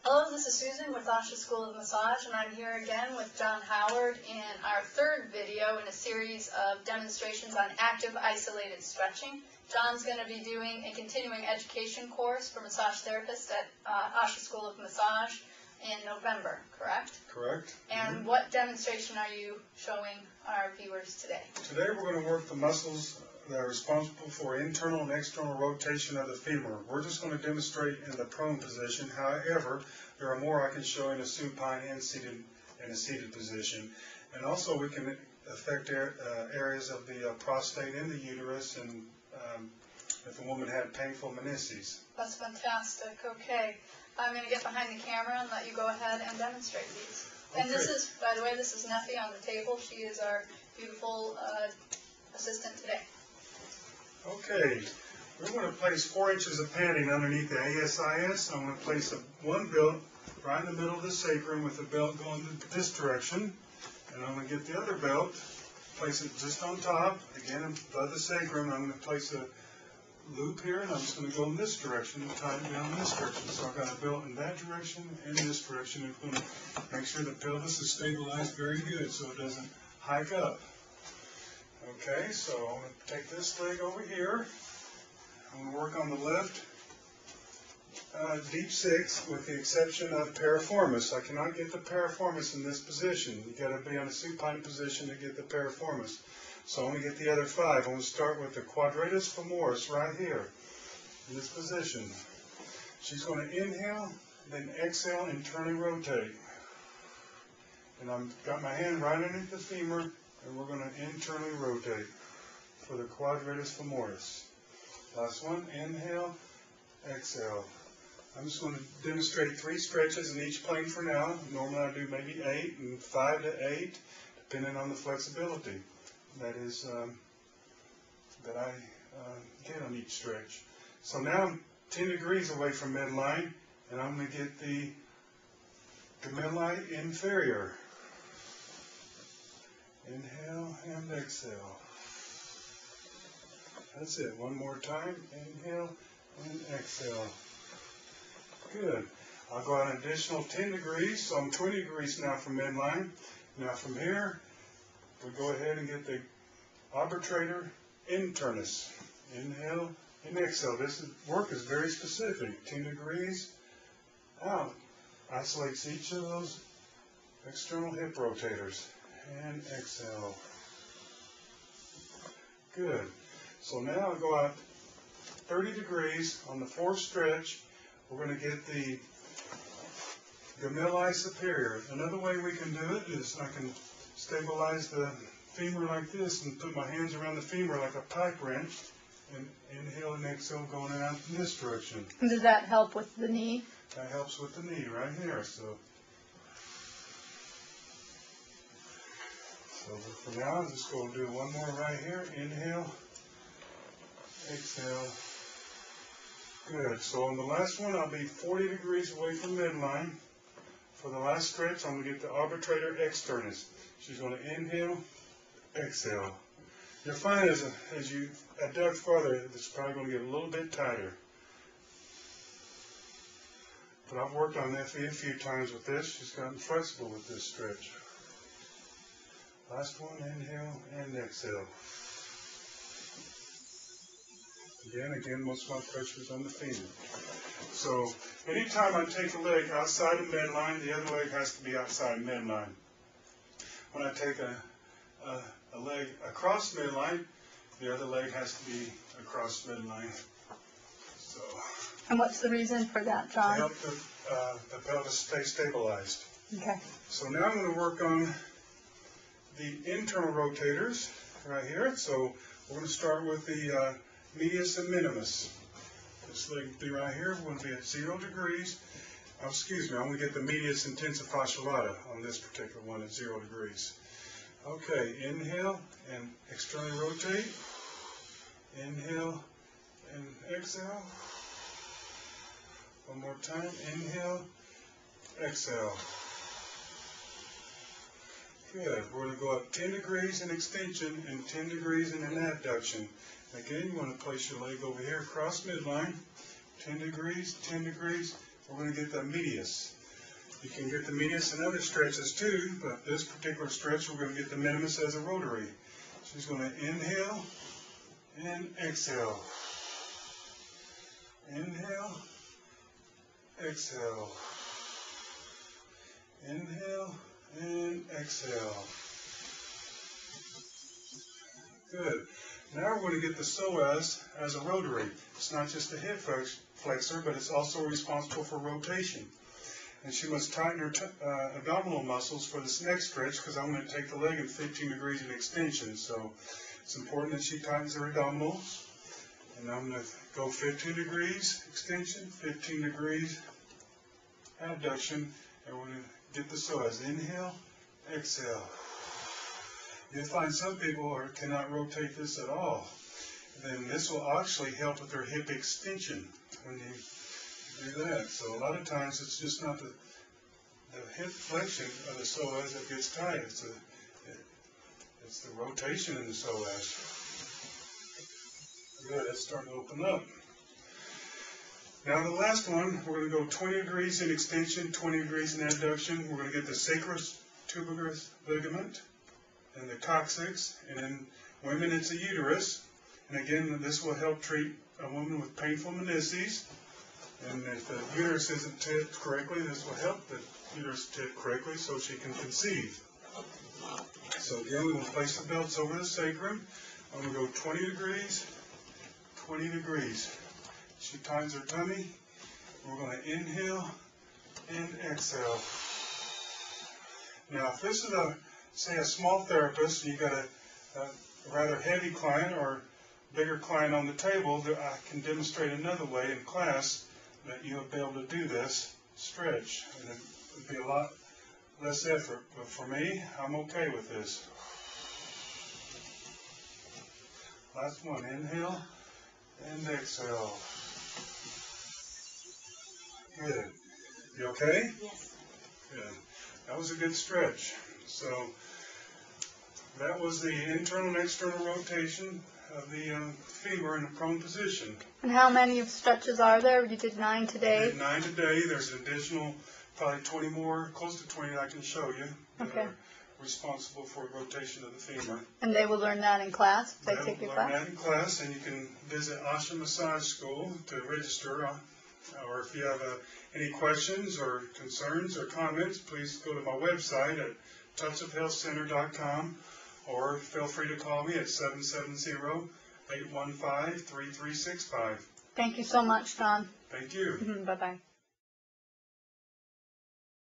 Hello, this is Susan with Asha School of Massage, and I'm here again with John Howard in our third video in a series of demonstrations on active isolated stretching. John's going to be doing a continuing education course for massage therapists at Asha School of Massage in November, correct? Correct. And what demonstration are you showing our viewers today? Today we're going to work the muscles that are responsible for internal and external rotation of the femur. We're just going to demonstrate in the prone position. However, there are more I can show in a supine and in a seated position. And also we can affect areas of the prostate and the uterus, and if a woman had painful menses. That's fantastic. Okay. I'm going to get behind the camera and let you go ahead and demonstrate these. Okay. And this is, by the way, this is Neffy on the table. She is our beautiful assistant today. Okay, we're going to place 4 inches of padding underneath the ASIS. I'm going to place one belt right in the middle of the sacrum with the belt going this direction. And I'm going to get the other belt, place it just on top, again above the sacrum. I'm going to place a loop here, and I'm just going to go in this direction and tie it down in this direction. So I've got a belt in that direction and this direction. It's going to make sure the pelvis is stabilized very good so it doesn't hike up. Okay, so I'm going to take this leg over here. I'm going to work on the left deep six with the exception of piriformis. I cannot get the piriformis in this position. You've got to be on a supine position to get the piriformis. So I'm going to get the other 5. I'm going to start with the quadratus femoris right here in this position. She's going to inhale, then exhale, internally rotate. And I've got my hand right underneath the femur, and we're going to internally rotate for the quadratus femoris. Last one, inhale, exhale. I'm just going to demonstrate 3 stretches in each plane for now. Normally I do maybe 8 and 5 to 8, depending on the flexibility that is that I get on each stretch. So now I'm 10 degrees away from midline, and I'm going to get the gemelli inferior. Inhale and exhale. That's it. One more time. Inhale and exhale. Good. I'll go out an additional 10 degrees, so I'm 20 degrees now from midline. Now from here, we go ahead and get the arbitrator internus. Inhale and exhale. This work is very specific. 10 degrees out. Isolates each of those external hip rotators. And exhale. Good. So now I'll go out 30 degrees on the 4th stretch. We're going to get the gemelli superior. Another way we can do it is I can stabilize the femur like this and put my hands around the femur like a pipe wrench, and inhale and exhale going out in this direction. Does that help with the knee? That helps with the knee right here. So for now, I'm just going to do one more right here. Inhale, exhale. Good. So on the last one, I'll be 40 degrees away from midline. For the last stretch, I'm going to get the arbitrator externus. She's going to inhale, exhale. You'll find as you adduct farther, it's probably going to get a little bit tighter. But I've worked on Effie a few times with this. She's gotten flexible with this stretch. Last one, inhale and exhale. Again, most of my pressure is on the femur. So anytime I take a leg outside of midline, the other leg has to be outside midline. When I take a leg across midline, the other leg has to be across midline. So. And what's the reason for that, John? To help the pelvis stay stabilized. Okay. So now I'm going to work on the internal rotators right here. So we're going to start with the medius and minimus. This leg will be right here. We're going to be at 0 degrees. Excuse me, I'm going to get the medius intensa fasciolata on this particular one at 0 degrees. Okay, inhale and externally rotate. Inhale and exhale. One more time. Inhale, exhale. Good. We're going to go up 10 degrees in extension and 10 degrees in an adduction. Again, you want to place your leg over here across midline. 10 degrees, we're going to get the medius. You can get the medius in other stretches too, but this particular stretch we're going to get the minimus as a rotary. She's going to inhale and exhale. Inhale, exhale. Inhale and exhale. Good. Now we're going to get the psoas as a rotary. It's not just a hip flexor, but it's also responsible for rotation. And she must tighten her abdominal muscles for this next stretch because I'm going to take the leg at 15 degrees in extension. So it's important that she tightens her abdominals. And I'm going to go 15 degrees extension, 15 degrees abduction, and we're going to get the psoas. Inhale, exhale. You'll find some people cannot rotate this at all. Then this will actually help with their hip extension when you do that. So a lot of times it's just not the hip flexion of the psoas that gets tight. It's the rotation in the psoas. Good, it's starting to open up. Now the last one, we're going to go 20 degrees in extension, 20 degrees in abduction. We're going to get the sacrotuberous ligament and the coccyx, and in women it's a uterus. And again, this will help treat a woman with painful menisces. And if the uterus isn't tipped correctly, this will help the uterus tip correctly so she can conceive. So again, we're going to place the belts over the sacrum. I'm going to go 20 degrees, 20 degrees. She tightens her tummy. We're going to inhale and exhale. Now, if this is say a small therapist, and you've got a rather heavy client or bigger client on the table, I can demonstrate another way in class that you'll be able to do this stretch. And it would be a lot less effort. But for me, I'm okay with this. Last one, inhale and exhale. Good. You okay? Yes. Good. That was a good stretch. So that was the internal and external rotation of the femur in a prone position. And how many stretches are there? You did 9 today? I did 9 today. There's an additional probably 20 more, close to 20 I can show you that are responsible for rotation of the femur. And they will learn that in class if they They'll take your learn class? that in class, and you can visit Asha Massage School to register. Or if you have any questions or concerns or comments, please go to my website at touchofhealthcenter.com, or feel free to call me at 770-815-3365. Thank you so much, Don. Thank you. Bye-bye.